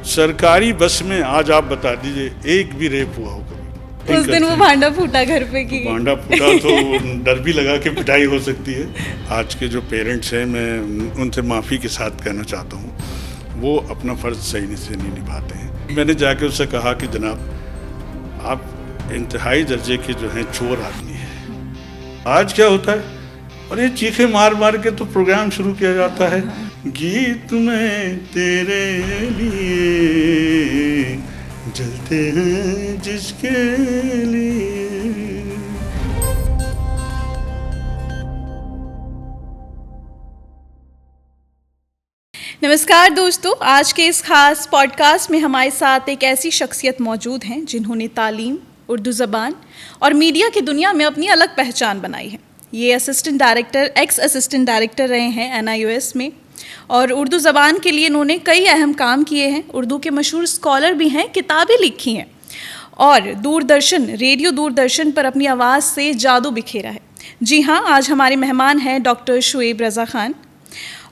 सरकारी बस में आज आप बता दीजिए एक भी रेप हुआ हो कभी? उस दिन वो भांडा फूटा घर पे कि भांडा फूटा तो डर भी लगा कि पिटाई हो सकती है। आज के जो पेरेंट्स हैं मैं उनसे माफ़ी के साथ कहना चाहता हूँ, वो अपना फ़र्ज़ सही से नहीं निभाते हैं। मैंने जाके उससे कहा कि जनाब आप इंतहाई दर्जे के जो हैं चोर आदमी हैं। आज क्या होता है, और ये चीखे मार मार के तो प्रोग्राम शुरू किया जाता है, गीत में तेरे लिए जलते हैं जिसके लिए। नमस्कार दोस्तों, आज के इस खास पॉडकास्ट में हमारे साथ एक ऐसी शख्सियत मौजूद हैं जिन्होंने तालीम, उर्दू ज़बान और मीडिया की दुनिया में अपनी अलग पहचान बनाई है। ये एक्स असिस्टेंट डायरेक्टर रहे हैं NIOS में, और उर्दू ज़बान के लिए इन्होंने कई अहम काम किए हैं। उर्दू के मशहूर स्कॉलर भी हैं, किताबें लिखी हैं, और रेडियो दूरदर्शन पर अपनी आवाज़ से जादू बिखेरा है। जी हाँ, आज हमारे मेहमान हैं डॉक्टर शुएब रज़ा ख़ान,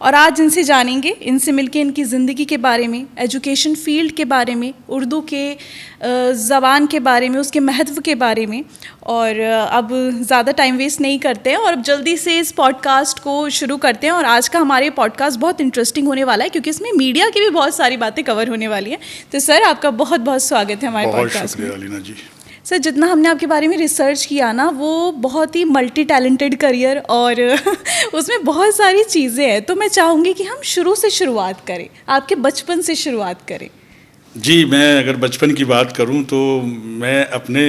और आज इनसे जानेंगे, इनसे मिलके इनकी ज़िंदगी के बारे में, एजुकेशन फील्ड के बारे में, उर्दू के ज़बान के बारे में, उसके महत्व के बारे में। और अब ज़्यादा टाइम वेस्ट नहीं करते हैं और अब जल्दी से इस पॉडकास्ट को शुरू करते हैं। और आज का हमारे पॉडकास्ट बहुत इंटरेस्टिंग होने वाला है क्योंकि इसमें मीडिया की भी बहुत सारी बातें कवर होने वाली हैं। तो सर, आपका बहुत बहुत स्वागत है हमारे पॉडकास्ट में। बहुत शुक्रिया अलीना जी। सर, जितना हमने आपके बारे में रिसर्च किया ना, वो बहुत ही मल्टी टैलेंटेड करियर और उसमें बहुत सारी चीज़ें हैं। तो मैं चाहूँगी कि हम शुरुआत करें, आपके बचपन से शुरुआत करें। जी, मैं अगर बचपन की बात करूं तो मैं अपने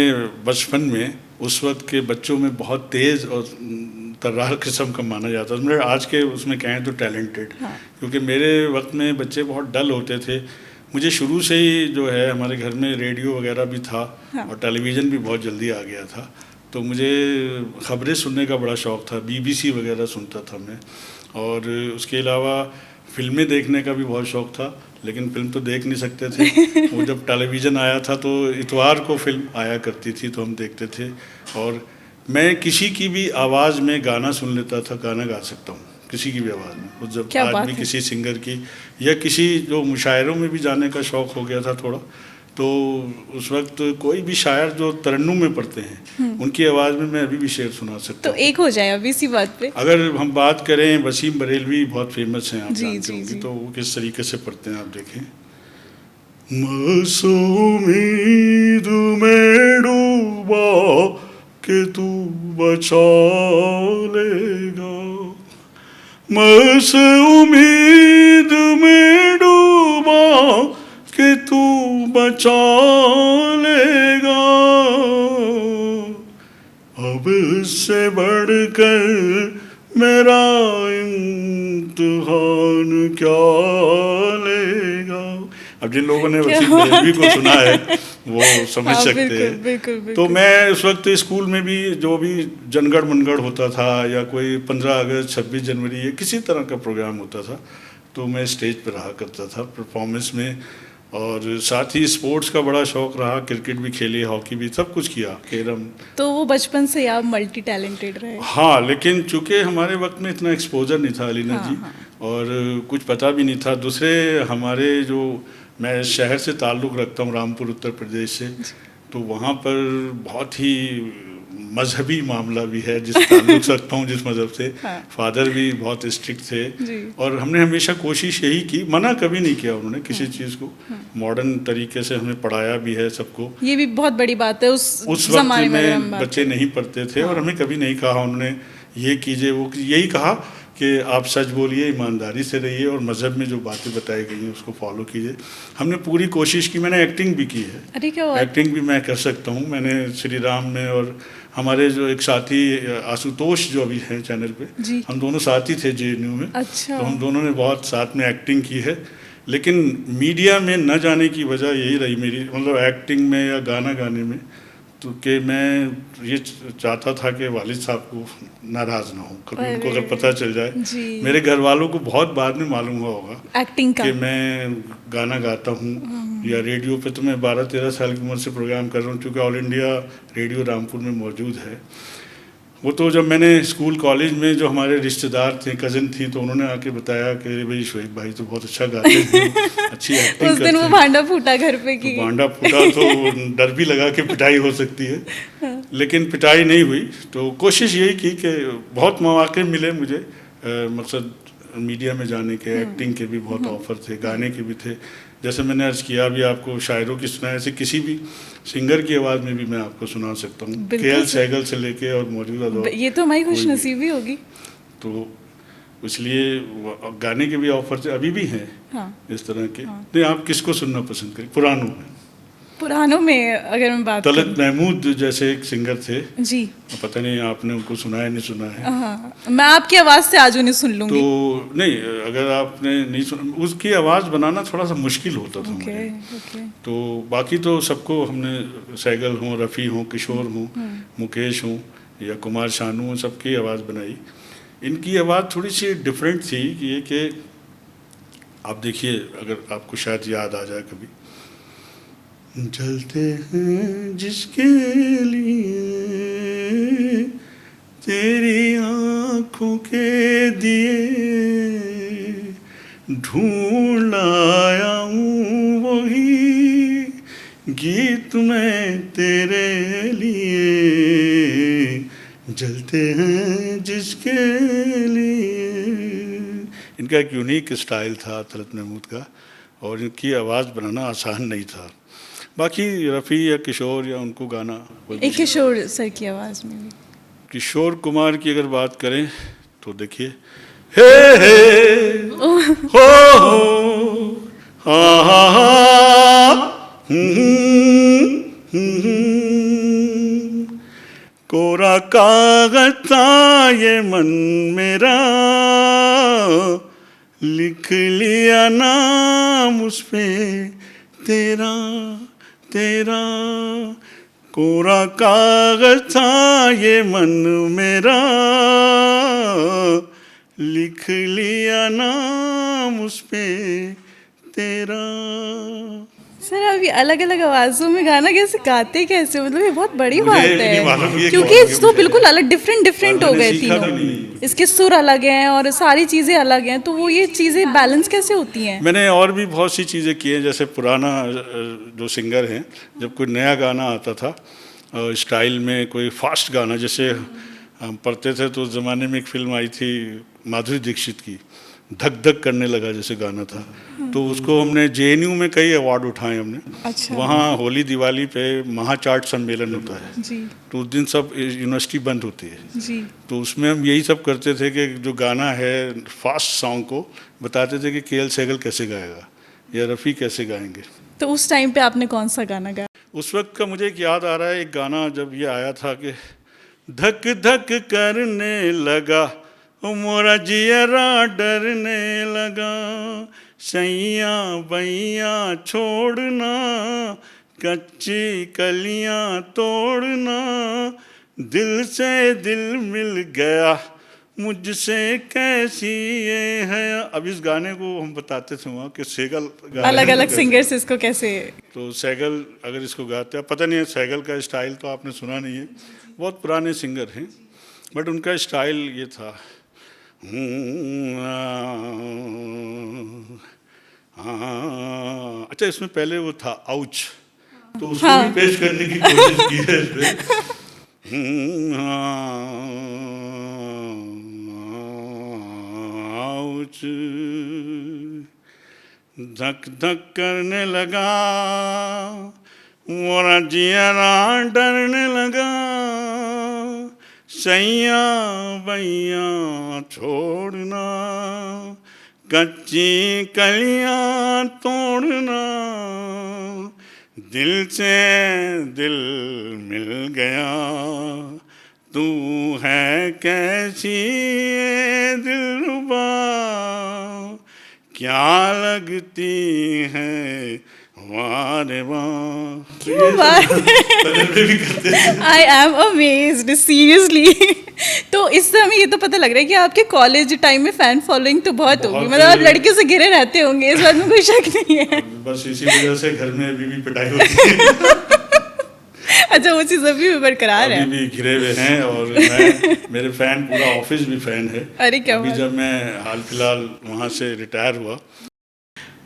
बचपन में उस वक्त के बच्चों में बहुत तेज़ और तर्रार किस्म का माना जाता था। मतलब आज के उसमें कहें तो टैलेंटेड। हाँ। क्योंकि मेरे वक्त में बच्चे बहुत डल होते थे। मुझे शुरू से ही जो है, हमारे घर में रेडियो वगैरह भी था। हाँ। और टेलीविज़न भी बहुत जल्दी आ गया था, तो मुझे ख़बरें सुनने का बड़ा शौक़ था। BBC वगैरह सुनता था मैं, और उसके अलावा फिल्में देखने का भी बहुत शौक़ था, लेकिन फिल्म तो देख नहीं सकते थे। वो जब टेलीविज़न आया था तो इतवार को फिल्म आया करती थी, तो हम देखते थे। और मैं किसी की भी आवाज़ में गाना सुन लेता था, गाना गा सकता हूँ किसी की भी आवाज़ में। और जब आज भी किसी सिंगर की या किसी जो मुशायरों में भी जाने का शौक़ हो गया था थोड़ा, तो उस वक्त कोई भी शायर जो तरन्नुम में पढ़ते हैं उनकी आवाज़ में मैं अभी भी शेर सुना सकता हूँ। तो एक हो जाए अभी इसी बात पे। अगर हम बात करें, वसीम बरेलवी बहुत फेमस हैं, आप जी, जानते जी, होंगे। जी। तो वो किस तरीके से पढ़ते हैं आप देखें। मासूमीद में डूबा कि तू बचा लेगा, मासूमीद में डूबा कि तू बचा लेगा, अब इससे बढ़कर मेरा इम्तिहान क्या लेगा। अब जिन लोगों ने वसीम बरेलवी को सुना है वो समझ हाँ, सकते बिल्कुल, हैं। बिल्कुल, बिल्कुल। तो मैं उस वक्त स्कूल में भी जो भी जनगढ़ मनगढ़ होता था, या कोई 15 अगस्त 26 जनवरी या किसी तरह का प्रोग्राम होता था, तो मैं स्टेज पर रहा करता था परफॉर्मेंस में। और साथ ही स्पोर्ट्स का बड़ा शौक़ रहा, क्रिकेट भी खेली, हॉकी भी, सब कुछ किया, कैरम। तो वो बचपन से आप मल्टी टैलेंटेड रहे। हाँ, लेकिन चूँकि हमारे वक्त में इतना एक्सपोजर नहीं था अलीना हाँ, जी, हाँ। और कुछ पता भी नहीं था। दूसरे हमारे जो, मैं शहर से ताल्लुक़ रखता हूँ, रामपुर उत्तर प्रदेश से, तो वहाँ पर बहुत ही मजहबी मामला भी है, जिस ताल्लुक़ रखता हूँ जिस मज़हब से। हाँ। फादर भी बहुत स्ट्रिक्ट थे, जी। और हमने हमेशा कोशिश यही की, मना कभी नहीं किया उन्होंने किसी चीज़ को। मॉडर्न तरीके से हमें पढ़ाया भी है सबको। ये भी बहुत बड़ी बात है। उस वक्त ज़माने में अगर हम में बात बच्चे नहीं पढ़ते थे, और हमें कभी नहीं कहा उन्होंने ये कीजिए वो कीजिए। यही कहा कि आप सच बोलिए, ईमानदारी से रहिए, और मज़हब में जो बातें बताई गई हैं उसको फॉलो कीजिए। हमने पूरी कोशिश की। मैंने एक्टिंग भी की है। अरे क्या बात। एक्टिंग भी मैं कर सकता हूँ। मैंने श्री राम में, और हमारे जो एक साथी आशुतोष जो अभी हैं चैनल पे, जी। हम दोनों साथी थे JNU में। अच्छा। तो हम दोनों ने बहुत साथ में एक्टिंग की है। लेकिन मीडिया में न जाने की वजह यही रही मेरी, मतलब एक्टिंग में या गाना गाने में, तो कि मैं ये चाहता था कि वालिद साहब को नाराज़ ना हो, कभी उनको अगर पता चल जाए। जी। मेरे घर वालों को बहुत बाद में मालूम हुआ होगा एक्टिंग का कि मैं गाना गाता हूँ, या रेडियो पे तो मैं 12-13 साल की उम्र से प्रोग्राम कर रहा हूँ, क्योंकि ऑल इंडिया रेडियो रामपुर में मौजूद है। वो तो जब मैंने स्कूल कॉलेज में जो हमारे रिश्तेदार थे, कज़न थी, तो उन्होंने आके बताया कि अरे भाई शोएब भाई तो बहुत अच्छा गाते हैं, अच्छी एक्टिंग उस दिन वो भांडा फूटा घर पे तो कि भांडा फूटा तो डर भी लगा कि पिटाई हो सकती है, लेकिन पिटाई नहीं हुई। तो कोशिश यही की कि बहुत मौके मिले मुझे, मकसद मीडिया में जाने के, एक्टिंग के भी बहुत ऑफर थे, गाने के भी थे। जैसे मैंने अर्ज़ किया अभी आपको, शायरों की सुना, ऐसे किसी भी सिंगर की आवाज़ में भी मैं आपको सुना सकता हूँ, के.एल. सहगल से लेके और मौजूदा दौर। ये तो हमारी खुशनसीबी होगी। तो इसलिए गाने के भी ऑफर थे, अभी भी हैं इस तरह के। नहीं, आप किसको सुनना पसंद करें पुरानों में अगर मैं बात तलत महमूद जैसे एक सिंगर थे जी, पता नहीं आपने उनको सुना है नहीं सुना है। मैं आपकी आवाज़ से आज उन्हें सुन लूँगी। तो नहीं, अगर आपने नहीं सुना, उसकी आवाज़ बनाना थोड़ा सा मुश्किल होता था मुझे। तो बाकी तो सबको हमने, सहगल हों, रफ़ी हों, किशोर हों, मुकेश हों या कुमार शानू हों, सबकी आवाज़ बनाई। इनकी आवाज़ थोड़ी सी डिफरेंट थी कि ये कि आप देखिए, अगर आपको शायद याद आ जाए कभी, जलते हैं जिसके लिए तेरी आँखों के दिए, ढूंढ आया हूँ वही गीत मैं तेरे लिए, जलते हैं जिसके लिए। इनका एक यूनिक स्टाइल था तलत महमूद का, और इनकी आवाज़ बनाना आसान नहीं था। बाकी रफ़ी या किशोर या उनको गाना, एक किशोर सर की आवाज़ में भी, किशोर कुमार की अगर बात करें तो देखिए, हे हो हा कोरा कागज था ये मन मेरा, लिख लिया नाम उस पे तेरा तेरा, कोरा कागज था ये मन मेरा, लिख लिया नाम उस पे तेरा। सर अभी अलग अलग आवाज़ों में गाना कैसे गाते, कैसे, मतलब ये बहुत बड़ी बात है, क्योंकि तो बिल्कुल अलग डिफरेंट हो गए तीनों, इसके सुर अलग हैं और सारी चीज़ें अलग हैं, तो वो ये चीज़ें बैलेंस कैसे होती हैं? मैंने और भी बहुत सी चीज़ें की हैं, जैसे पुराना जो सिंगर हैं, जब कोई नया गाना आता था स्टाइल में, कोई फास्ट गाना, जैसे हम पढ़ते थे तो उस ज़माने में एक फिल्म आई थी माधुरी दीक्षित की, धक धक करने लगा जैसे गाना था, तो उसको हमने JNU में कई अवार्ड उठाए हमने। अच्छा। वहाँ होली दिवाली पे महाचाट सम्मेलन होता है जी। तो उस दिन सब यूनिवर्सिटी बंद होती है जी। तो उसमें हम यही सब करते थे कि जो गाना है फास्ट सॉन्ग को बताते थे कि के.एल. सहगल कैसे गाएगा या रफ़ी कैसे गाएंगे। तो उस टाइम पे आपने कौन सा गाना गाया? उस वक्त का मुझे एक याद आ रहा है, एक गाना जब ये आया था कि धक धक करने लगा मोरा जियरा डरने लगा, सैया बैया छोड़ना, कच्ची कलियां तोड़ना, दिल से दिल मिल गया मुझसे कैसी ये है। अब इस गाने को हम बताते थे वहाँ कि सहगल अलग अलग सिंगर्स इसको कैसे, तो सहगल अगर इसको गाते हैं, पता नहीं है सहगल का स्टाइल तो आपने सुना नहीं है, बहुत पुराने सिंगर हैं, बट उनका स्टाइल ये था। अच्छा, इसमें पहले वो था आउच, तो उसको भी पेश करने की कोशिश की है इसमें। आउच धक धक करने लगा मोरा जियरा डरने लगा, सैया बैया छोड़ना, कच्ची कलियां तोड़ना, दिल से दिल मिल गया, तू है कैसी ये दिलरुबा, क्या लगती है वारे वाह। क्यों बात है, आई एम अमेज्ड सीरियसली। तो इससे हमें ये तो पता लग रहा है कि आपके कॉलेज टाइम में फैन फॉलोइंग तो बहुत होगी, मतलब आप लड़कियों से घिरे रहते होंगे, इस बात में कोई शक नहीं है। बस इसी वजह से घर में अभी भी पिटाई होती है। अच्छा, वो चीज़ अभी भी बरकरार है? अभी भी घिरे हुए हैं और मेरे फैन, पूरा ऑफिस भी फैन है। अरे क्या अभी बात। जब मैं हाल फिलहाल वहाँ से रिटायर हुआ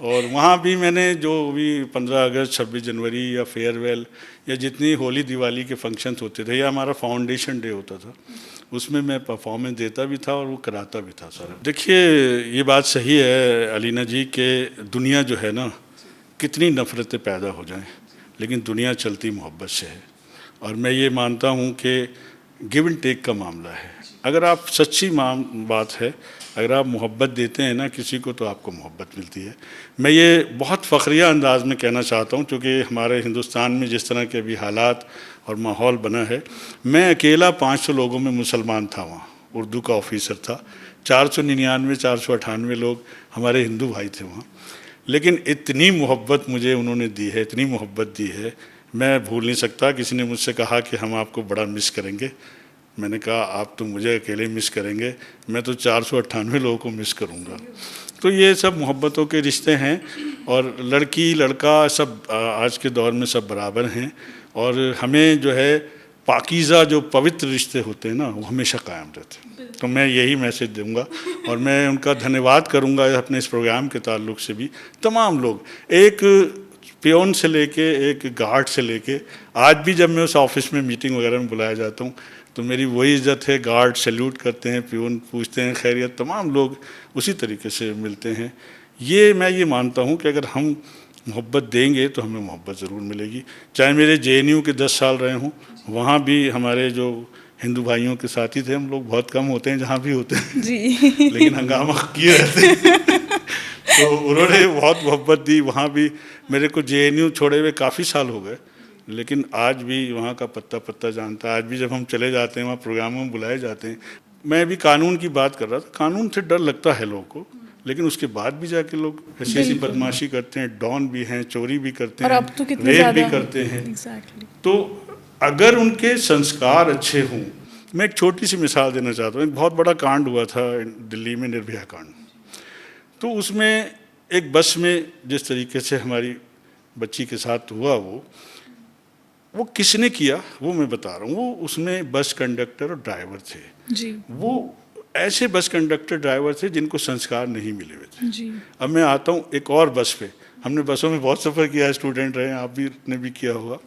और वहाँ भी मैंने जो भी 15 अगस्त, 26 जनवरी या फेयरवेल या जितनी होली दिवाली के फंक्शंस होते थे या हमारा फाउंडेशन डे होता था, उसमें मैं परफॉर्मेंस देता भी था और वो कराता भी था सर। देखिए, ये बात सही है अलीना जी कि दुनिया जो है ना, कितनी नफ़रतें पैदा हो जाएं, लेकिन दुनिया चलती मोहब्बत से है। और मैं ये मानता हूँ कि गिव एंड टेक का मामला है। अगर आप सच्ची बात है, अगर आप मोहब्बत देते हैं ना किसी को, तो आपको मोहब्बत मिलती है। मैं ये बहुत फ़ख्रिया अंदाज में कहना चाहता हूँ, क्योंकि हमारे हिंदुस्तान में जिस तरह के अभी हालात और माहौल बना है, मैं अकेला 500 लोगों में मुसलमान था वहाँ, उर्दू का ऑफिसर था। 499 498 लोग हमारे हिंदू भाई थे वहाँ, लेकिन इतनी मोहब्बत मुझे उन्होंने दी है, इतनी मोहब्बत दी है, मैं भूल नहीं सकता। किसी ने मुझसे कहा कि हम आपको बड़ा मिस करेंगे। मैंने कहा आप तो मुझे अकेले मिस करेंगे, मैं तो 498 लोगों को मिस करूँगा। तो ये सब मोहब्बतों के रिश्ते हैं और लड़की लड़का सब आज के दौर में सब बराबर हैं। और हमें जो है पाकीज़ा जो पवित्र रिश्ते होते हैं ना, वो हमेशा कायम रहते हैं। तो मैं यही मैसेज दूंगा और मैं उनका धन्यवाद करूंगा अपने इस प्रोग्राम के ताल्लुक से भी। तमाम लोग, एक पियोन से लेके एक गार्ड से लेके, आज भी जब मैं उस ऑफिस में मीटिंग वगैरह में बुलाया जाता हूँ तो मेरी वही इज़्ज़त है। गार्ड सैल्यूट करते हैं, पियोन पूछते हैं खैरियत, तमाम लोग उसी तरीके से मिलते हैं। मैं ये मानता हूँ कि अगर हम मोहब्बत देंगे तो हमें मोहब्बत ज़रूर मिलेगी। चाहे मेरे JNU के 10 साल रहे हों, वहाँ भी हमारे जो हिंदू भाइयों के साथी थे, हम लोग बहुत कम होते हैं जहाँ भी होते हैं जी लेकिन हंगामा किए रहते हैं तो उन्होंने बहुत मोहब्बत दी। वहाँ भी मेरे को JNU छोड़े हुए काफ़ी साल हो गए, लेकिन आज भी वहाँ का पत्ता पत्ता जानता है। आज भी जब हम चले जाते हैं वहाँ प्रोग्रामों में बुलाए जाते हैं। मैं अभी कानून की बात कर रहा था, कानून से डर लगता है लोगों को, लेकिन उसके बाद भी जाके लोग ऐसी ऐसी बदमाशी करते हैं। डॉन भी हैं, चोरी भी करते हैं, अब तो कितने रेप भी ज़्यादा करते हैं। Exactly. तो अगर उनके संस्कार अच्छे हों, मैं एक छोटी सी मिसाल देना चाहता हूँ। एक बहुत बड़ा कांड हुआ था दिल्ली में, निर्भया कांड। तो उसमें एक बस में जिस तरीके से हमारी बच्ची के साथ हुआ, वो किसने किया वो मैं बता रहा हूँ। वो उसमें बस कंडक्टर और ड्राइवर थे जी वो ऐसे बस कंडक्टर ड्राइवर थे जिनको संस्कार नहीं मिले हुए थे। जी। अब मैं आता हूँ एक और बस पे। हमने बसों में बहुत सफ़र किया है, स्टूडेंट रहे, आप भी ने भी किया होगा।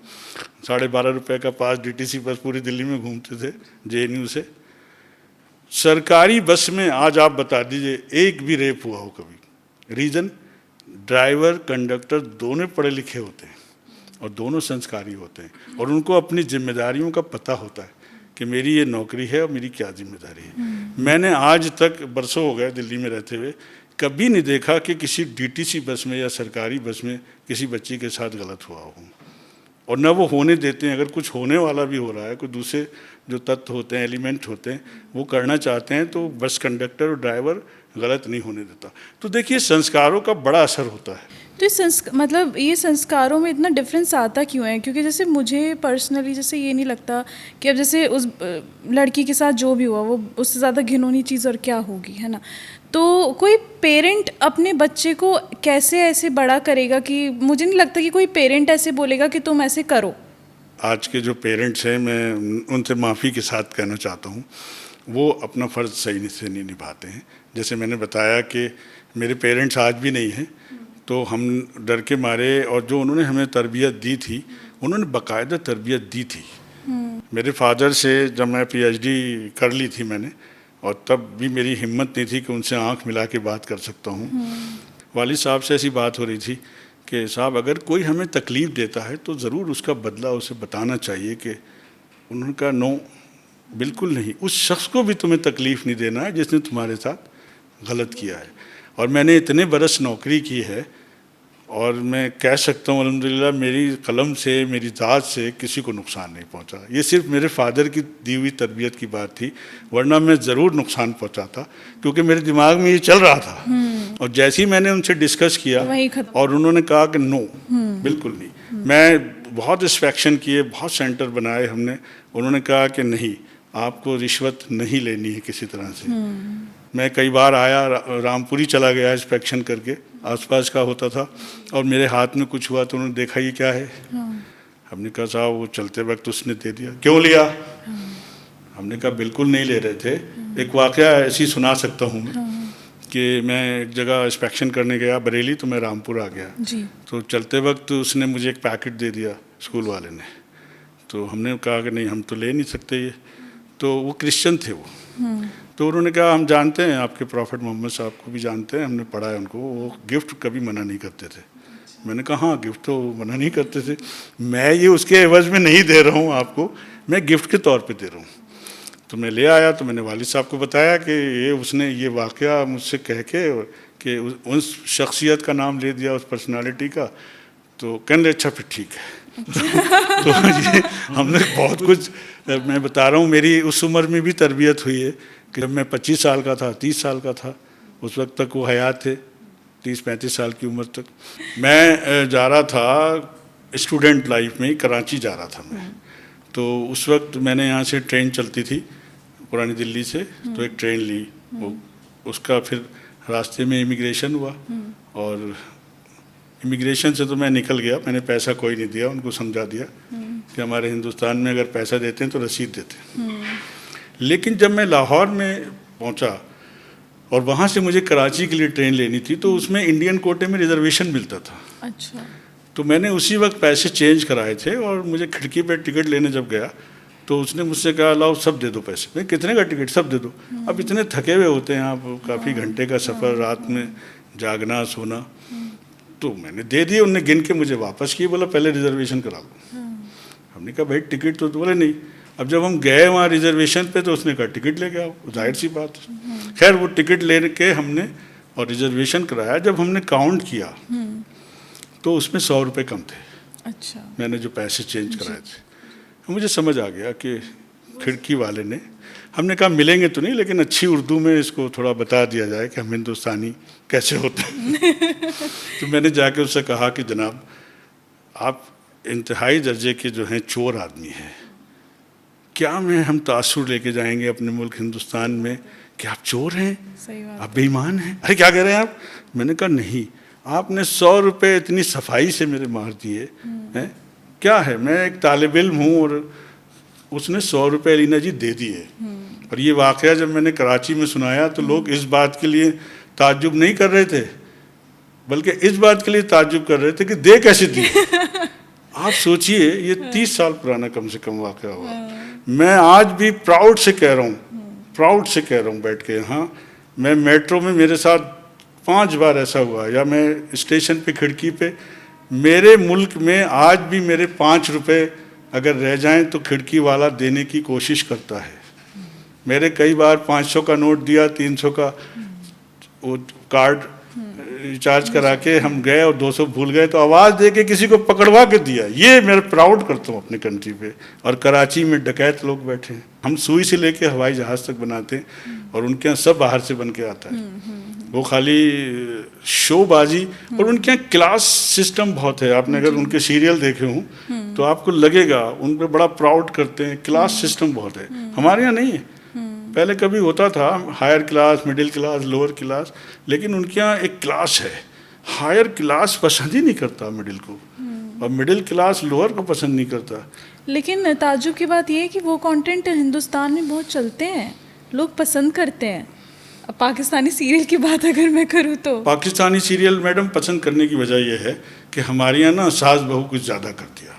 12.5 रुपये का पास, DTC बस पूरी दिल्ली में घूमते थे JNU से। सरकारी बस में आज आप बता दीजिए एक भी रेप हुआ हो कभी? रीज़न, ड्राइवर कंडक्टर दोनों पढ़े लिखे होते हैं और दोनों संस्कारी होते हैं और उनको अपनी जिम्मेदारियों का पता होता है कि मेरी ये नौकरी है और मेरी क्या जिम्मेदारी है। मैंने आज तक, बरसों हो गए दिल्ली में रहते हुए, कभी नहीं देखा कि किसी DTC बस में या सरकारी बस में किसी बच्ची के साथ गलत हुआ हो, और न वो होने देते हैं। अगर कुछ होने वाला भी हो रहा है, कोई दूसरे जो तत्व होते हैं, एलिमेंट होते हैं, वो करना चाहते हैं, तो बस कंडक्टर और ड्राइवर गलत नहीं होने देता। तो देखिए, संस्कारों का बड़ा असर होता है। तो मतलब ये संस्कारों में इतना डिफरेंस आता क्यों है? क्योंकि जैसे मुझे पर्सनली जैसे ये नहीं लगता कि अब जैसे उस लड़की के साथ जो भी हुआ वो उससे ज़्यादा घिनौनी चीज़ और क्या होगी, है ना? तो कोई पेरेंट अपने बच्चे को कैसे ऐसे बड़ा करेगा कि मुझे नहीं लगता कि कोई पेरेंट ऐसे बोलेगा कि तुम ऐसे करो। आज के जो पेरेंट्स हैं, मैं उनसे माफ़ी के साथ कहना चाहता हूँ, वो अपना फ़र्ज़ सही से नहीं निभाते हैं। जैसे मैंने बताया कि मेरे पेरेंट्स आज भी नहीं हैं, तो हम डर के मारे, और जो उन्होंने हमें तरबियत दी थी, उन्होंने बाकायदा तरबियत दी थी। मेरे फादर से जब मैं PhD कर ली थी मैंने, और तब भी मेरी हिम्मत नहीं थी कि उनसे आंख मिला के बात कर सकता हूँ। वालिद साहब से ऐसी बात हो रही थी कि साहब अगर कोई हमें तकलीफ़ देता है तो ज़रूर उसका बदला उसे बताना चाहिए। कि उन्होंने कहा नो, बिल्कुल नहीं, उस शख्स को भी तुम्हें तकलीफ़ नहीं देना है जिसने तुम्हारे साथ गलत किया है। और मैंने इतने बरस नौकरी की है और मैं कह सकता हूँ अल्हम्दुलिल्लाह मेरी कलम से, मेरी ज़ात से किसी को नुकसान नहीं पहुँचा। ये सिर्फ मेरे फादर की दी हुई तरबियत की बात थी, वरना मैं ज़रूर नुकसान पहुँचाता, क्योंकि मेरे दिमाग में ये चल रहा था। और जैसे ही मैंने उनसे डिस्कस किया और उन्होंने कहा कि नो, बिल्कुल नहीं। मैं बहुत इंस्पेक्शन किए, बहुत सेंटर बनाए हमने, उन्होंने कहा कि नहीं, आपको रिश्वत नहीं लेनी है किसी तरह से। मैं कई बार आया, रामपुरी चला गया इंस्पेक्शन करके, आसपास का होता था, और मेरे हाथ में कुछ हुआ तो उन्होंने देखा ये क्या है, हमने कहा साहब वो चलते वक्त उसने दे दिया। क्यों लिया? हमने कहा बिल्कुल नहीं ले रहे थे। एक वाकया ऐसी सुना सकता हूँ मैं कि मैं एक जगह इंस्पेक्शन करने गया बरेली, तो मैं रामपुर आ गया जी। तो चलते वक्त उसने मुझे एक पैकेट दे दिया स्कूल वाले ने। तो हमने कहा कि नहीं हम तो ले नहीं सकते ये। तो वो क्रिश्चियन थे वो, तो उन्होंने कहा हम जानते हैं आपके प्रॉफिट मोहम्मद साहब को भी जानते हैं, हमने पढ़ा है उनको, वो गिफ्ट कभी मना नहीं करते थे। मैंने कहा हाँ गिफ्ट तो मना नहीं करते थे, मैं ये उसके एवज में नहीं दे रहा हूँ आपको, मैं गिफ्ट के तौर पे दे रहा हूँ। तो मैं ले आया तो मैंने वालिद साहब को बताया कि ये उसने ये वाकया मुझसे कह के कि उस शख्सियत का नाम ले दिया, उस पर्सनालिटी का। तो कहने लगे अच्छा फिर ठीक है। तो ये हमने बहुत कुछ, मैं बता रहा हूँ मेरी उस उम्र में भी तरबियत हुई है कि जब मैं 25 साल का था, 30 साल का था, उस वक्त तक वो हयात थे, 30-35 साल की उम्र तक। मैं जा रहा था स्टूडेंट लाइफ में, कराची जा रहा था मैं। तो उस वक्त मैंने यहाँ से ट्रेन चलती थी पुरानी दिल्ली से, तो एक ट्रेन ली, वो उसका फिर रास्ते में इमिग्रेशन हुआ, और इमिग्रेशन से तो मैं निकल गया, मैंने पैसा कोई नहीं दिया, उनको समझा दिया कि हमारे हिंदुस्तान में अगर पैसा देते हैं तो रसीद देते हैं। लेकिन जब मैं लाहौर में पहुंचा और वहाँ से मुझे कराची के लिए ट्रेन लेनी थी, तो उसमें इंडियन कोटे में रिजर्वेशन मिलता था। अच्छा। तो मैंने उसी वक्त पैसे चेंज कराए थे, और मुझे खिड़की पे टिकट लेने जब गया तो उसने मुझसे कहा लाओ सब दे दो पैसे। मैं कितने का टिकट? सब दे दो। अब इतने थके हुए होते हैं आप, काफ़ी घंटे का सफ़र, रात में जागना सोना, तो मैंने दे दिए। उनने गिन के मुझे वापस किए, बोला पहले रिजर्वेशन करा लो। हमने कहा भाई टिकट तो बोले नहीं। अब जब हम गए वहाँ रिजर्वेशन पे तो उसने कहा टिकट लेके आओ, जाहिर सी बात है। खैर वो टिकट ले के हमने और रिजर्वेशन कराया। जब हमने काउंट किया तो उसमें 100 रुपये कम थे। अच्छा। मैंने जो पैसे चेंज कराए थे, मुझे समझ आ गया कि खिड़की वाले ने, हमने कहा मिलेंगे तो नहीं, लेकिन अच्छी उर्दू में इसको थोड़ा बता दिया जाए कि हम हिंदुस्तानी कैसे होते हैं। तो मैंने जाके उससे कहा कि जनाब आप इंतहाई दर्जे के जो हैं चोर आदमी हैं, क्या हम तासुर लेके जाएंगे अपने मुल्क हिंदुस्तान में कि आप चोर हैं, सही बात, आप बेईमान हैं? अरे क्या कह रहे हैं आप? मैंने कहा नहीं, आपने 100 रुपये इतनी सफाई से मेरे मार दिए हैं, क्या है, मैं एक तालिब इल्म हूँ। और उसने 100 रुपये अलीना जी दे दिए। और ये वाक़या जब मैंने कराची में सुनाया तो लोग इस बात के लिए ताज्जुब नहीं कर रहे थे, बल्कि इस बात के लिए ताज्जुब कर रहे थे कि दे कैसे दिए। आप सोचिए, ये 30 साल पुराना कम से कम वाक़या हुआ। मैं आज भी प्राउड से कह रहा हूँ बैठ के, हाँ, मैं मेट्रो में मेरे साथ 5 बार ऐसा हुआ, या मैं स्टेशन पे खिड़की पे, मेरे मुल्क में आज भी मेरे 5 रुपए अगर रह जाएं तो खिड़की वाला देने की कोशिश करता है। मेरे कई बार 500 का नोट दिया, 300 का वो कार्ड रिचार्ज करा के हम गए और 200 भूल गए तो आवाज़ दे के किसी को पकड़वा के दिया। ये मैं प्राउड करता हूँ अपने कंट्री पे। और कराची में डकैत लोग बैठे हैं, हम सुई से लेके हवाई जहाज़ तक बनाते हैं, और उनके यहाँ सब बाहर से बन के आता है। वो खाली शोबाजी, और उनके यहाँ क्लास सिस्टम बहुत है। आपने अगर उनके सीरियल देखे हों तो आपको लगेगा उन पर बड़ा प्राउड करते हैं, क्लास सिस्टम बहुत है। हमारे यहाँ नहीं है। पहले कभी होता था higher class, middle class, lower class, लेकिन उनके यहाँ एक क्लास है। हायर क्लास पसंद ही नहीं करता मिडिल को, और मिडिल क्लास लोअर को पसंद नहीं करता। लेकिन ताज्जुब की बात यह है कि वो कंटेंट हिंदुस्तान में बहुत चलते हैं, लोग पसंद करते हैं। अब पाकिस्तानी सीरियल की बात अगर मैं करूँ तो पाकिस्तानी सीरियल मैडम पसंद करने की वजह यह है कि हमारे यहाँ ना सास बहू कुछ ज़्यादा कर दिया,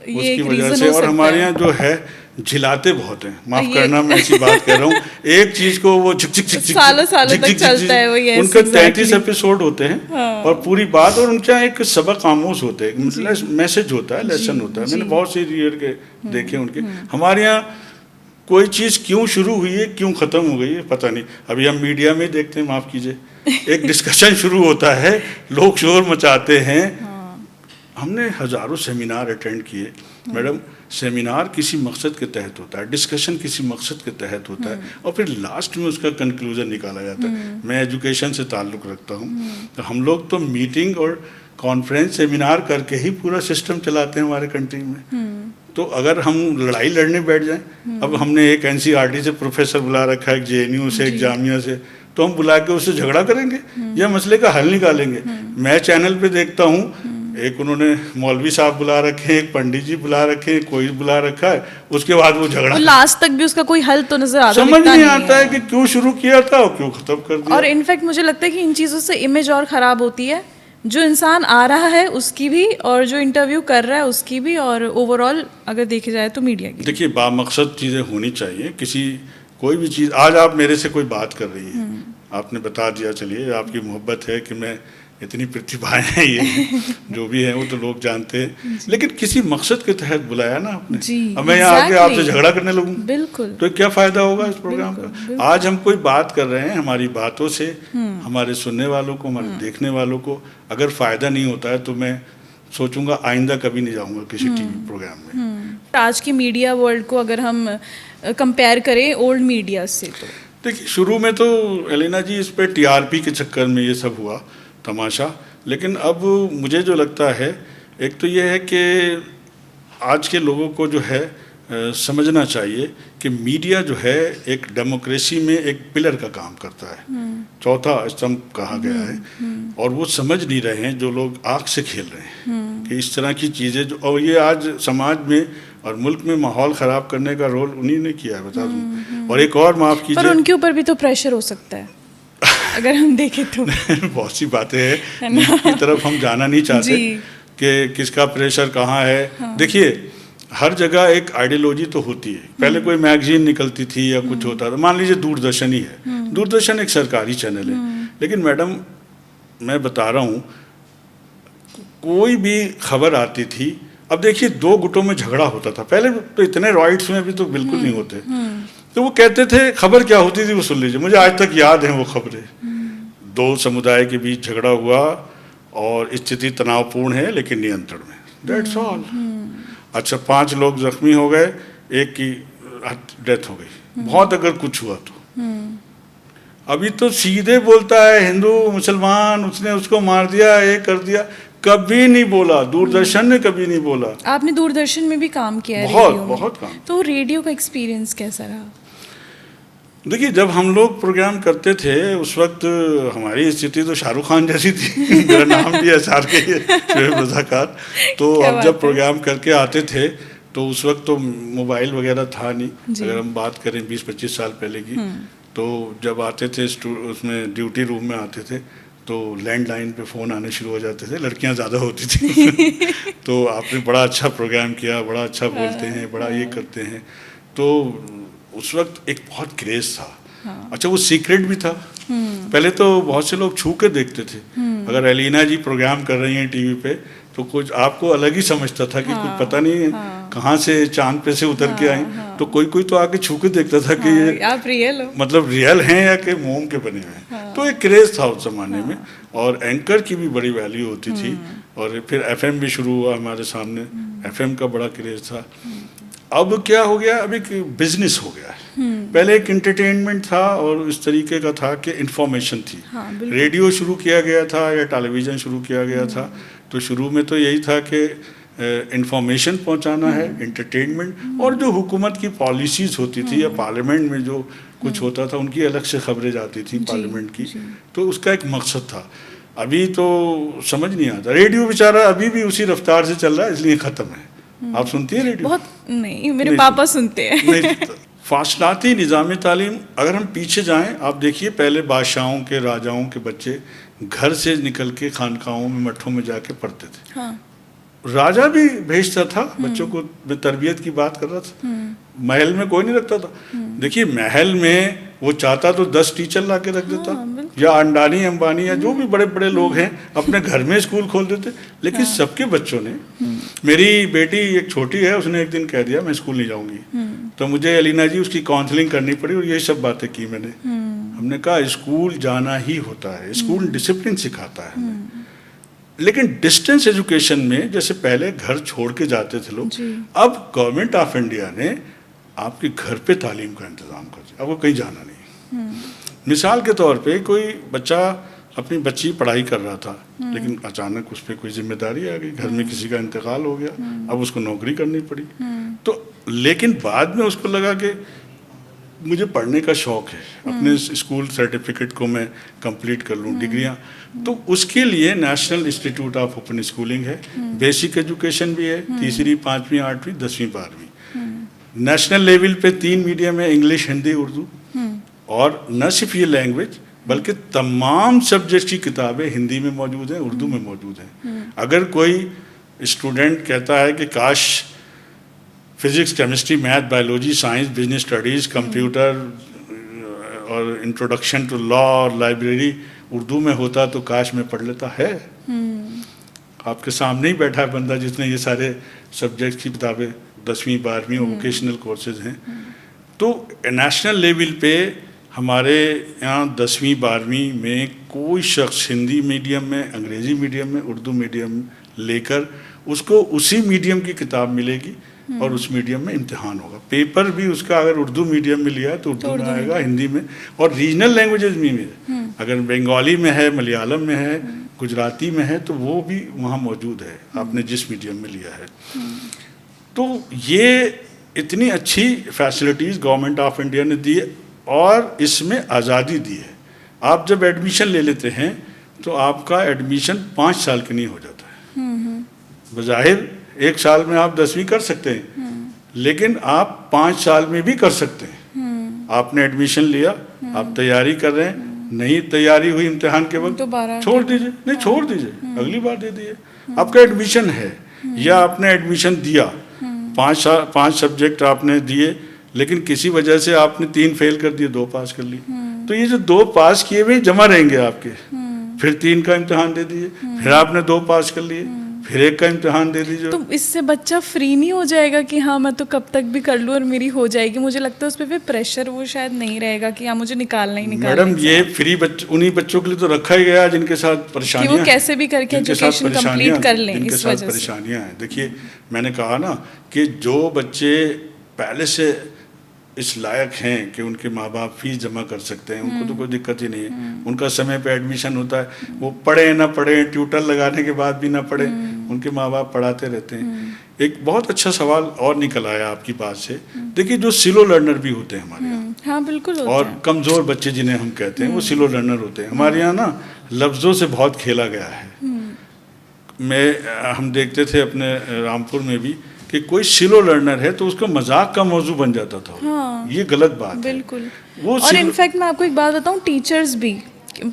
उसकी वजह से। और हमारे यहाँ जो है झिलाते बहुत हैं, माफ करना मैं ऐसी बात कह रहा हूँ, एक चीज को वो झिक झिक झिक सालों तक चलता है वो। ये उनके 33 एपिसोड होते हैं और पूरी बात, और उनके यहाँ एक सबक आमोज होते हैं, मैसेज होता है, लेसन होता है। मैंने बहुत से रियल के देखे उनके। हमारे यहाँ कोई चीज़ क्यों शुरू हुई है, क्यों ख़त्म हो गई है, पता नहीं। अभी हम मीडिया में देखते हैं, माफ़ कीजिए, एक डिस्कशन शुरू होता है, लोग शोर मचाते हैं। हमने हज़ारों सेमिनार अटेंड किए मैडम। सेमिनार किसी मकसद के तहत होता है, डिस्कशन किसी मकसद के तहत होता है, और फिर लास्ट में उसका कंक्लूजन निकाला जाता है। मैं एजुकेशन से ताल्लुक़ रखता हूँ, तो हम लोग तो मीटिंग और कॉन्फ्रेंस सेमिनार करके ही पूरा सिस्टम चलाते हैं हमारे कंट्री में। तो अगर हम लड़ाई लड़ने बैठ जाएं, अब हमने एक NCERT से प्रोफेसर बुला रखा है, एक JNU से, एक जामिया से, तो हम बुला के उससे झगड़ा करेंगे या मसले का हल निकालेंगे? मैं चैनल पे देखता हूँ एक उन्होंने मौलवी साहब बुला रखे हैं, एक पंडित जी बुला रखे हैं, कोई बुला रखा है, उसके बाद वो झगड़ा लास्ट तक भी उसका कोई हल तो नजर आता समझ नहीं आता है कि क्यों शुरू किया था और क्यों खत्म कर दिया। और इनफैक्ट मुझे लगता है कि इन चीज़ों से इमेज और ख़राब होती है, जो इंसान आ रहा है उसकी भी और जो इंटरव्यू कर रहा है उसकी भी, और ओवरऑल अगर देखे जाए तो मीडिया की। देखिए बामकसद चीज़ें होनी चाहिए। कोई भी चीज़, आज आप मेरे से कोई बात कर रही हैं, आपने बता दिया, चलिए आपकी मोहब्बत है कि मैं इतनी प्रतिभाएं हैं, ये जो भी है वो तो लोग जानते हैं, लेकिन किसी मकसद के तहत बुलाया ना आपने। अब मैं यहाँ आके आपसे झगड़ा करने लगूँ बिल्कुल, तो क्या फ़ायदा होगा इस प्रोग्राम का। आज हम कोई बात कर रहे हैं, हमारी बातों से हमारे सुनने वालों को, हमारे देखने वालों को अगर फ़ायदा नहीं होता है तो मैं सोचूंगा आइंदा कभी नहीं जाऊंगा किसी टीवी प्रोग्राम में। आज की मीडिया वर्ल्ड को अगर हम कंपेयर करें ओल्ड मीडिया से, तो देखिए शुरू में तो एलिना जी इस पे टीआरपी के चक्कर में ये सब हुआ तमाशा, लेकिन अब मुझे जो लगता है, एक तो ये है कि आज के लोगों को जो है समझना चाहिए कि मीडिया जो है एक डेमोक्रेसी में एक पिलर का काम करता है, चौथा स्तंभ कहा गया है, और वो समझ नहीं रहे हैं जो लोग आग से खेल रहे हैं कि इस तरह की चीज़ें जो, और ये आज समाज में और मुल्क में माहौल ख़राब करने का रोल उन्हीं ने किया है, बता दूँ। और एक और माफ़ कीजिए, पर उनके ऊपर भी तो प्रेशर हो सकता है अगर हम देखें तो। बहुत सी बातें हैं की तरफ हम जाना नहीं चाहते कि किसका प्रेशर कहाँ है। हाँ। देखिए हर जगह एक आइडियोलॉजी तो होती है। पहले कोई मैगजीन निकलती थी या कुछ होता था, मान लीजिए दूरदर्शन ही है, दूरदर्शन एक सरकारी चैनल है, लेकिन मैडम मैं बता रहा हूँ कोई भी खबर आती थी, अब देखिए दो गुटों में झगड़ा होता था, पहले तो इतने राइट्स में भी तो बिल्कुल नहीं होते, तो वो कहते थे खबर क्या होती थी वो सुन लीजिए, मुझे आज तक याद है वो खबरें, दो समुदाय के बीच झगड़ा हुआ और स्थिति तनावपूर्ण है लेकिन नियंत्रण में, दैट्स ऑल। अच्छा 5 लोग जख्मी हो गए, एक की डेथ हो गई, बहुत अगर कुछ हुआ तो। अभी तो सीधे बोलता है हिंदू मुसलमान, उसने उसको मार दिया, ये कर दिया, कभी नहीं बोला, दूरदर्शन ने कभी नहीं बोला। आपने दूरदर्शन में भी काम किया है, बहुत काम। तो रेडियो का एक्सपीरियंस कैसा रहा? देखिए जब हम लोग प्रोग्राम करते थे उस वक्त हमारी स्थिति तो शाहरुख खान जैसी थी, मेरा नाम भी एसआर के शोएब रज़ाकार। तो हम जब प्रोग्राम करके आते थे तो उस वक्त तो मोबाइल वगैरह था नहीं, अगर हम बात करें 20-25 साल पहले की, तो जब आते थे उसमें ड्यूटी रूम में आते थे तो लैंडलाइन पे फ़ोन आने शुरू हो जाते थे, लड़कियां ज़्यादा होती थी तो आपने बड़ा अच्छा प्रोग्राम किया, बड़ा अच्छा बोलते हैं, बड़ा ये करते हैं, तो उस वक्त एक बहुत क्रेज़ था। हाँ। अच्छा वो सीक्रेट भी था, पहले तो बहुत से लोग छू के देखते थे, अगर एलिना जी प्रोग्राम कर रही हैं टीवी पे तो कुछ आपको अलग ही समझता था कि हाँ, कुछ पता नहीं है कहाँ से चांद पे से उतर के आई, तो कोई तो आके छू के देखता था कि ये आप रियल हो, मतलब रियल हैं या कि मोम के बने हुए हैं। तो एक क्रेज़ था उस ज़माने में, और एंकर की भी बड़ी वैल्यू होती थी, और फिर एफएम भी शुरू हुआ हमारे सामने, एफएम का बड़ा क्रेज़ था। अब क्या हो गया, अब एक बिजनेस हो गया है, पहले एक एंटरटेनमेंट था और इस तरीके का था कि इंफॉर्मेशन थी। हाँ, रेडियो शुरू किया गया था या टेलीविज़न शुरू किया गया था, तो शुरू में तो यही था कि इंफॉर्मेशन पहुंचाना है, एंटरटेनमेंट, और जो हुकूमत की पॉलिसीज़ होती थी या पार्लियामेंट में जो कुछ होता था उनकी अलग से खबरें जाती थी पार्लियामेंट की, तो उसका एक मकसद था। अभी तो समझ नहीं आता, रेडियो बेचारा अभी भी उसी रफ्तार से चल रहा है, इसलिए ख़त्म है। आप सुनती हैं रेडियो? बहुत नहीं, मेरे पापा सुनते हैं। नहीं, फासलाती निज़ाम तालीम अगर हम पीछे जाएं, आप देखिए पहले बादशाहों के, राजाओं के बच्चे घर से निकल के खानकाहों में, मठों में जाके पढ़ते थे। हाँ। राजा भी भेजता था बच्चों को, तरबियत की बात कर रहा था, महल में कोई नहीं रखता था। देखिए महल में वो चाहता तो 10 टीचर ला के रख देता, या अंडानी अंबानी या जो भी बड़े बड़े लोग हैं अपने घर में स्कूल खोल देते, लेकिन सबके बच्चों ने, मेरी बेटी एक छोटी है, उसने एक दिन कह दिया मैं स्कूल नहीं जाऊंगी, तो मुझे एलिना जी उसकी काउंसलिंग करनी पड़ी और यही सब बातें की मैंने। हमने कहा स्कूल जाना ही होता है, स्कूल डिसिप्लिन सिखाता है, लेकिन डिस्टेंस एजुकेशन में जैसे पहले घर छोड़ के जाते थे लोग, अब गवर्नमेंट ऑफ इंडिया ने आपके घर पे तालीम का इंतज़ाम कर दिया, आपको कहीं जाना नहीं। मिसाल के तौर पे कोई बच्चा अपनी बच्ची पढ़ाई कर रहा था, लेकिन अचानक उस पर कोई जिम्मेदारी आ गई, घर में किसी का इंतकाल हो गया, अब उसको नौकरी करनी पड़ी, तो लेकिन बाद में उसको लगा कि मुझे पढ़ने का शौक़ है, अपने स्कूल सर्टिफिकेट को मैं कंप्लीट कर लूँ, डिग्रियाँ, तो उसके लिए national institute of open schooling है, बेसिक एजुकेशन भी है, तीसरी, पाँचवीं, आठवीं, 10वीं, 12वीं। नेशनल लेवल पे 3 मीडियम है, इंग्लिश, हिंदी, उर्दू, और न सिर्फ ये लैंग्वेज बल्कि तमाम सब्जेक्ट की किताबें हिंदी में मौजूद हैं, उर्दू में मौजूद हैं। अगर कोई स्टूडेंट कहता है कि काश physics, chemistry, math, biology, science, business studies, computer और इंट्रोडक्शन टू लॉ और लाइब्रेरी उर्दू में होता तो काश मैं पढ़ लेता है। आपके सामने ही बैठा है बंदा जिसने ये सारे सब्जेक्ट की किताबें 10वीं 12वीं और वोकेशनल कोर्सेज हैं। तो नेशनल लेवल पे हमारे यहाँ 10वीं 12वीं में कोई शख्स हिंदी मीडियम में, अंग्रेज़ी मीडियम में, उर्दू मीडियम लेकर उसको उसी मीडियम की किताब मिलेगी और उस मीडियम में इम्तिहान होगा। पेपर भी उसका अगर उर्दू मीडियम में लिया है तो उर्दू में आएगा, हिंदी में, और रीजनल लैंग्वेजेस में है। अगर बंगाली में है, मलयालम में है, गुजराती में है, तो वो भी वहाँ मौजूद है, आपने जिस मीडियम में लिया है। तो ये इतनी अच्छी फैसिलिटीज़ गवर्नमेंट ऑफ इंडिया ने दी है और इसमें आज़ादी दी है। आप जब एडमिशन ले लेते हैं तो आपका एडमिशन 5 साल के लिए हो जाता है। बज़ाहिर 1 साल में आप 10वीं कर सकते हैं, लेकिन आप 5 साल में भी कर सकते हैं। आपने एडमिशन लिया, आप तैयारी कर रहे हैं, नहीं तैयारी हुई इम्तिहान के वक्त, छोड़ दीजिए, नहीं छोड़ दीजिए, अगली बार दे दीजिए। आपका एडमिशन है, या आपने एडमिशन दिया, 5 सब्जेक्ट आपने दिए, लेकिन किसी वजह से आपने 3 फेल कर दिए, 2 पास कर लिए, तो ये जो 2 पास किए हुए जमा रहेंगे आपके। फिर 3 का इम्तिहान दे दीजिए, फिर आपने 2 पास कर लिए, फिर 1 का इम्तिहान दे दीजिए। तो इससे बच्चा फ्री नहीं हो जाएगा कि हाँ मैं तो कब तक भी कर लूँ और मेरी हो जाएगी? मुझे लगता है उस पर फिर प्रेशर वो शायद नहीं रहेगा कि हाँ मुझे निकालना ही निकालना। मैडम ये फ्री उन्हीं बच्चों के लिए तो रखा ही गया जिनके साथ परेशानियां, वो कैसे भी करके एजुकेशन कंप्लीट कर लें, जिनके साथ परेशानियां हैं। देखिए मैंने कहा ना कि जो बच्चे पहले से इस लायक हैं कि उनके माँ बाप फीस जमा कर सकते हैं, उनको तो कोई दिक्कत ही नहीं है, उनका समय पे एडमिशन होता है, वो पढ़े ना पढ़े, ट्यूटर लगाने के बाद भी ना पढ़े, उनके माँ बाप पढ़ाते रहते हैं। एक बहुत अच्छा सवाल और निकल आया आपकी बात से। देखिए जो स्लो लर्नर भी होते हैं हमारे यहाँ, हाँ बिल्कुल होते और हैं। कमज़ोर बच्चे जिन्हें हम कहते हैं वो स्लो लर्नर होते हैं। हमारे यहाँ ना लफ्ज़ों से बहुत खेला गया है। हम देखते थे अपने रामपुर में भी कि कोई स्लो लर्नर है तो उसका मजाक का मौजू बन जाता था। हाँ, ये गलत बात बिल्कुल है। वो और इनफैक्ट मैं आपको एक बात बताऊं, टीचर्स भी,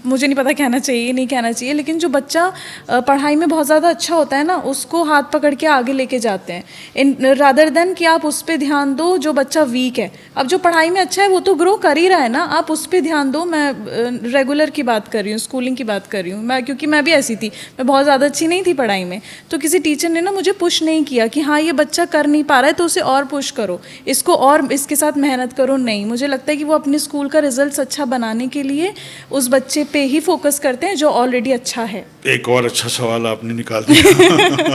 मुझे नहीं पता कहना चाहिए नहीं कहना चाहिए, लेकिन जो बच्चा पढ़ाई में बहुत ज़्यादा अच्छा होता है ना, उसको हाथ पकड़ के आगे लेके जाते हैं, इन रादर देन कि आप उस पर ध्यान दो जो बच्चा वीक है। अब जो पढ़ाई में अच्छा है वो तो ग्रो कर ही रहा है ना, आप उस पर ध्यान दो। मैं रेगुलर की बात कर रही हूँ, स्कूलिंग की बात कर रही हूँ मैं, क्योंकि मैं भी ऐसी थी, मैं बहुत ज़्यादा अच्छी नहीं थी पढ़ाई में, तो किसी टीचर ने ना मुझे पुश नहीं किया कि हाँ ये बच्चा कर नहीं पा रहा है तो उसे और पुश करो, इसको और इसके साथ मेहनत करो। नहीं, मुझे लगता है कि वो अपने स्कूल का रिजल्ट अच्छा बनाने के लिए उस बच्चे पे ही फोकस करते हैं जो ऑलरेडी अच्छा है। एक और अच्छा सवाल आपने निकाल दिया।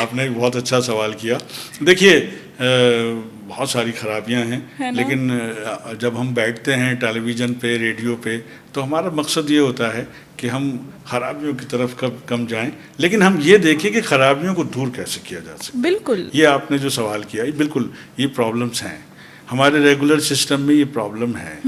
आपने एक बहुत अच्छा सवाल किया। देखिए बहुत सारी खराबियां हैं, लेकिन जब हम बैठते हैं टेलीविज़न पे, रेडियो पे, तो हमारा मकसद ये होता है कि हम खराबियों की तरफ कम जाएं, लेकिन हम ये देखें कि खराबियों को दूर कैसे किया जा सकता है। बिल्कुल, ये आपने जो सवाल किया ये बिल्कुल, ये प्रॉब्लम्स हैं हमारे रेगुलर सिस्टम में। ये प्रॉब्लम है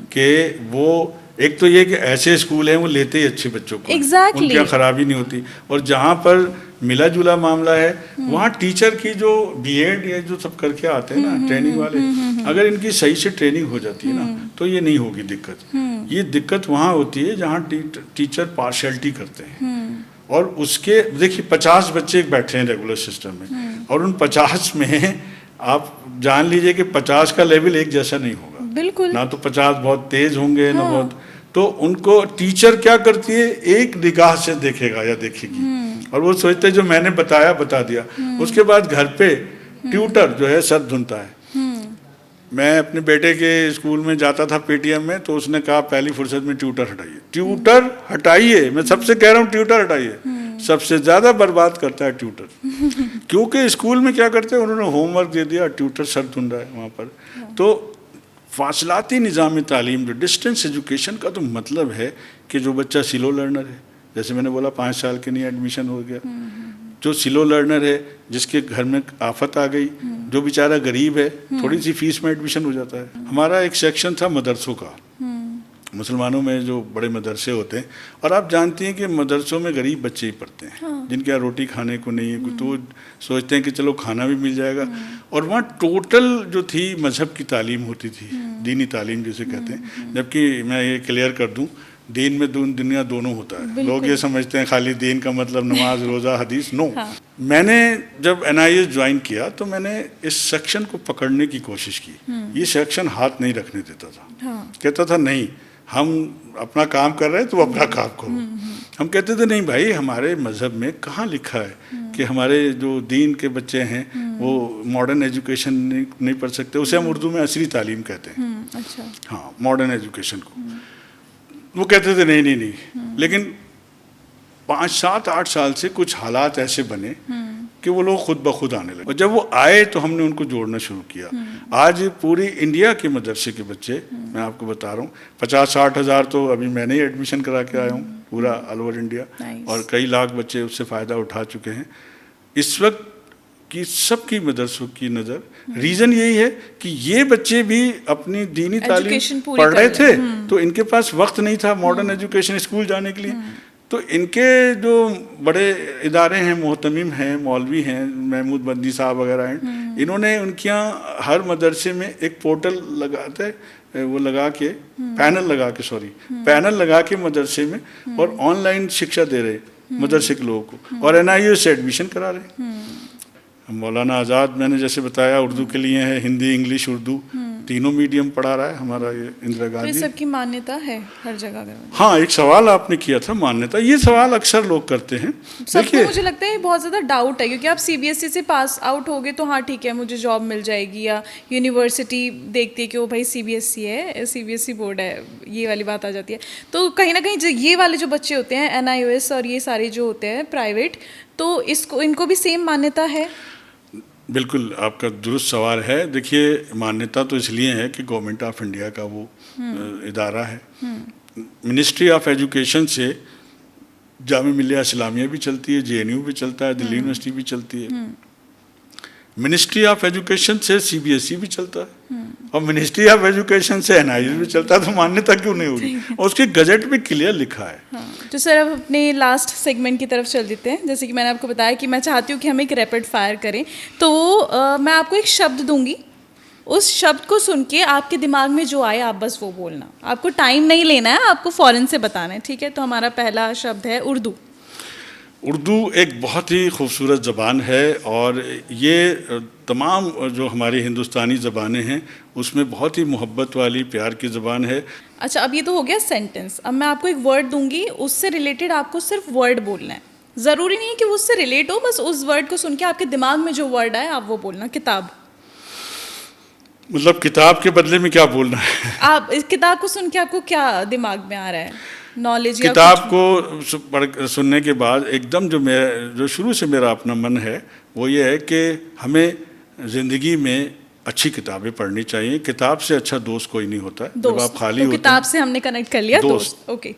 कि वो एक तो ये कि ऐसे स्कूल हैं वो लेते ही अच्छे बच्चों को, उनकी क्या खराबी नहीं होती, और जहाँ पर मिला जुला मामला है वहाँ टीचर की जो बीएड या जो सब करके आते हैं ना ट्रेनिंग वाले, अगर इनकी सही से ट्रेनिंग हो जाती है ना तो ये नहीं होगी दिक्कत। ये दिक्कत वहाँ होती है जहाँ टीचर पार्शियलिटी करते हैं, और उसके देखिए 50 बच्चे बैठे हैं रेगुलर सिस्टम में, और उन 50 में आप जान लीजिए कि 50 का लेवल एक जैसा नहीं होगा। बिल्कुल, ना तो 50 बहुत तेज होंगे ना बहुत, तो उनको टीचर क्या करती है, एक निगाह से देखेगा या देखेगी, और वो सोचते जो मैंने बताया बता दिया। उसके बाद घर पे ट्यूटर जो है सर धुनता है। मैं अपने बेटे के स्कूल में जाता था पीटीएम में, तो उसने कहा पहली फुर्सत में ट्यूटर हटाइए, ट्यूटर हटाइए। मैं सबसे कह रहा हूँ ट्यूटर हटाइए। सबसे ज़्यादा बर्बाद करता है ट्यूटर, क्योंकि स्कूल में क्या करते हैं, उन्होंने होमवर्क दे दिया, ट्यूटर सर धुन रहा है वहाँ पर। तो फासलाती निज़ाम तालीम जो डिस्टेंस एजुकेशन का तो मतलब है कि जो बच्चा स्लो लर्नर है, जैसे मैंने बोला 5 साल के लिए एडमिशन हो गया, जो स्लो लर्नर है जिसके घर में आफत आ गई, जो बेचारा गरीब है थोड़ी सी फीस में एडमिशन हो जाता है। हमारा एक सेक्शन था मदरसों का, मुसलमानों में जो बड़े मदरसे होते हैं, और आप जानती हैं कि मदरसों में गरीब बच्चे ही पढ़ते हैं, जिनके यहाँ रोटी खाने को नहीं है, तो सोचते हैं कि चलो खाना भी मिल जाएगा। और वहाँ टोटल जो थी मजहब की तालीम होती थी, दीनी तालीम जिसे कहते हैं। जबकि मैं ये क्लियर कर दूँ, दीन में दुनिया दोनों होता है। लोग ये समझते हैं खाली दीन का मतलब नमाज, रोज़ा, हदीस। नो। मैंने जब NIS ज्वाइन किया तो मैंने इस सेक्शन को पकड़ने की कोशिश की। ये सेक्शन हाथ नहीं रखने देता था, कहता था नहीं, हम अपना काम कर रहे हैं, तो अपना काम करो। हम कहते थे नहीं भाई, हमारे मज़हब में कहाँ लिखा है कि हमारे जो दीन के बच्चे हैं वो मॉडर्न एजुकेशन नहीं पढ़ सकते। उसे हम उर्दू में असरी तालीम कहते हैं। अच्छा। हाँ, मॉडर्न एजुकेशन को। वो कहते थे नहीं। लेकिन 5, 7, 8 साल से कुछ हालात ऐसे बने कि वो लोग खुद ब खुद आने लगे, और जब वो आए तो हमने उनको जोड़ना शुरू किया। आज पूरी इंडिया के मदरसे के बच्चे, मैं आपको बता रहा हूँ, 50-60 हज़ार तो अभी मैंने ही एडमिशन करा के आया हूँ पूरा ऑल ओवर इंडिया, और कई लाख बच्चे उससे फ़ायदा उठा चुके हैं। इस वक्त की सबकी मदरसों की नज़र, रीज़न यही है कि ये बच्चे भी अपनी दीनी तालीम पढ़ रहे थे, तो इनके पास वक्त नहीं था मॉडर्न एजुकेशन स्कूल जाने के लिए। तो इनके जो बड़े इदारे हैं, मोहतमिम हैं, मौलवी हैं, महमूद बंदी साहब वगैरह हैं, इन्होंने उनके यहाँ हर मदरसे में एक पोर्टल लगाते, वो लगा के पैनल लगा के मदरसे में, और ऑनलाइन शिक्षा दे रहे मदरसे के लोगों को, और NIS से एडमिशन करा रहे। मौलाना आज़ाद, मैंने जैसे बताया, उर्दू के लिए है, हिंदी, इंग्लिश, उर्दू तीनों मीडियम पढ़ा रहा है हमारा ये इंदिरा गांधी। तो सबकी मान्यता है हर जगह। हाँ, एक सवाल आपने किया था मान्यता, ये सवाल अक्सर लोग करते हैं। सबको मुझे लगता है बहुत ज़्यादा डाउट है, क्योंकि आप CBSE से पास आउट हो गए तो हाँ ठीक है, मुझे जॉब मिल जाएगी, या यूनिवर्सिटी देखती है कि वो भाई CBSE है, CBSE बोर्ड है, ये वाली बात आ जाती है। तो कहीं ना कहीं ये वाले जो बच्चे होते हैं NIOS और ये सारे जो होते हैं प्राइवेट, तो इनको भी सेम मान्यता है? बिल्कुल, आपका दुरुस्त सवाल है। देखिए, मान्यता तो इसलिए है कि गवर्नमेंट ऑफ इंडिया का वो इदारा है। मिनिस्ट्री ऑफ एजुकेशन से जामिया मिल्लिया इस्लामिया भी चलती है, JNU भी चलता है, दिल्ली यूनिवर्सिटी भी चलती है। मिनिस्ट्री ऑफ एजुकेशन से CBSE भी चलता है, और मिनिस्ट्री ऑफ एजुकेशन से NIS भी चलता है, तो मान्यता क्यों नहीं होगी? और उसके गजट में क्लियर लिखा है। तो सर, अब अपने लास्ट सेगमेंट की तरफ चल देते हैं। जैसे कि मैंने आपको बताया कि मैं चाहती हूँ कि हम एक रैपिड फायर करें, तो मैं आपको एक शब्द दूंगी, उस शब्द को सुन के आपके दिमाग में जो आए आप बस वो बोलना। आपको टाइम नहीं लेना है, आपको फ़ौरन से बताना है, ठीक है? तो हमारा पहला शब्द है उर्दू। उर्दू एक बहुत ही खूबसूरत ज़बान है, और ये तमाम जो हमारी हिंदुस्तानी ज़बानें हैं उसमें बहुत ही मोहब्बत वाली, प्यार की ज़बान है। अच्छा, अब ये तो हो गया सेंटेंस। अब मैं आपको एक वर्ड दूंगी, उससे रिलेटेड आपको सिर्फ वर्ड बोलना है। ज़रूरी नहीं है कि वो उससे रिलेट हो, बस उस वर्ड को सुन के आपके दिमाग में जो वर्ड आए आप वो बोलना। किताब। मतलब किताब के बदले में क्या बोलना है? आप इस किताब को सुन के आपको क्या दिमाग में आ रहा है? नॉलेज? किताब को सुनने के बाद एकदम जो शुरू से मेरा अपना मन है वो ये है कि हमें ज़िंदगी में अच्छी किताबें पढ़नी चाहिए। किताब से अच्छा दोस्त कोई नहीं होता है। जब आप खाली होते हैं, किताब से हमने कनेक्ट कर लिया दोस्त। ओके।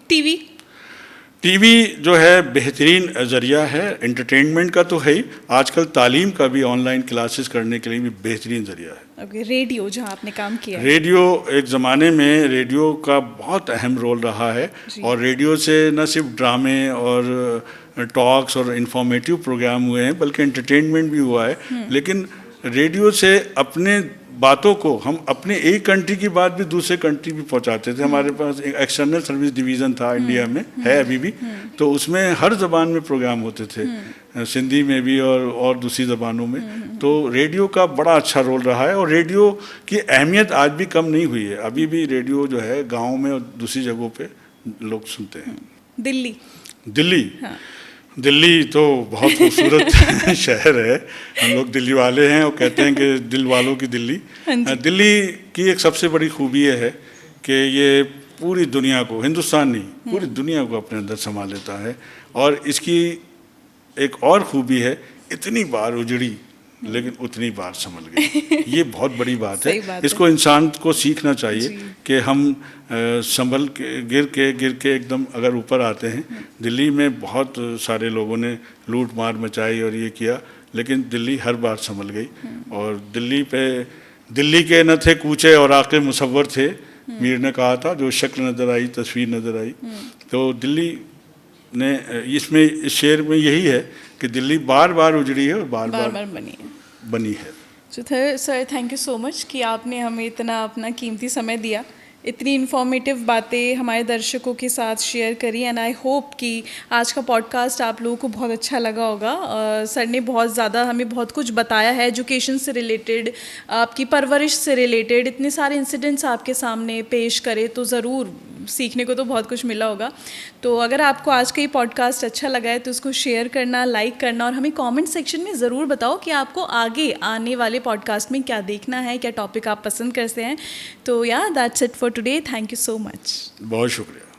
टीवी जो है बेहतरीन ज़रिया है एंटरटेनमेंट का, तो है ही, आजकल तालीम का भी, ऑनलाइन क्लासेस करने के लिए भी बेहतरीन ज़रिया है। ओके। रेडियो, जहाँ आपने काम किया। रेडियो, एक ज़माने में रेडियो का बहुत अहम रोल रहा है, और रेडियो से न सिर्फ ड्रामे और टॉक्स और इंफॉर्मेटिव प्रोग्राम हुए हैं, बल्कि एंटरटेनमेंट भी हुआ है। लेकिन रेडियो से अपने बातों को, हम अपने एक कंट्री की बात भी दूसरे कंट्री भी पहुंचाते थे। हमारे पास एक एक्सटर्नल सर्विस डिवीज़न था इंडिया में, है अभी भी, तो उसमें हर ज़बान में प्रोग्राम होते थे, सिंधी में भी और दूसरी ज़बानों में। तो रेडियो का बड़ा अच्छा रोल रहा है, और रेडियो की अहमियत आज भी कम नहीं हुई है। अभी भी रेडियो जो है गाँव में और दूसरी जगहों पर लोग सुनते हैं। दिल्ली। हाँ। दिल्ली तो बहुत खूबसूरत शहर है। हम लोग दिल्ली वाले हैं और कहते हैं कि दिल वालों की दिल्ली। दिल्ली की एक सबसे बड़ी खूबी है कि ये पूरी दुनिया को, हिंदुस्तान नहीं, पूरी दुनिया को अपने अंदर समा लेता है। और इसकी एक और खूबी है, इतनी बार उजड़ी लेकिन उतनी बार संभल गई। ये बहुत बड़ी बात है। इसको इंसान को सीखना चाहिए कि हम संभल के गिर के एकदम अगर ऊपर आते हैं। दिल्ली में बहुत सारे लोगों ने लूट मार मचाई और ये किया, लेकिन दिल्ली हर बार संभल गई। और दिल्ली के न थे कूचे और आके मुसव्वर थे, मीर ने कहा था, जो शक्ल नज़र आई तस्वीर नज़र आई। तो दिल्ली ने इसमें इस शेर में यही है कि दिल्ली बार बार उजड़ी है और बार बार बनी है। Sir thank you so much कि आपने हमें इतना अपना कीमती समय दिया, इतनी इन्फॉर्मेटिव बातें हमारे दर्शकों के साथ शेयर करी। एंड आई होप कि आज का पॉडकास्ट आप लोगों को बहुत अच्छा लगा होगा। सर ने बहुत ज़्यादा हमें बहुत कुछ बताया है, एजुकेशन से रिलेटेड, आपकी परवरिश से रिलेटेड, इतने सारे इंसिडेंट्स आपके सामने पेश करे, तो ज़रूर सीखने को तो बहुत कुछ मिला होगा। तो अगर आपको आज का ये पॉडकास्ट अच्छा लगा है तो उसको शेयर करना, लाइक करना, और हमें कमेंट सेक्शन में ज़रूर बताओ कि आपको आगे आने वाले पॉडकास्ट में क्या देखना है, क्या टॉपिक आप पसंद करते हैं। तो या that's it for today. Thank you so much. बहुत शुक्रिया।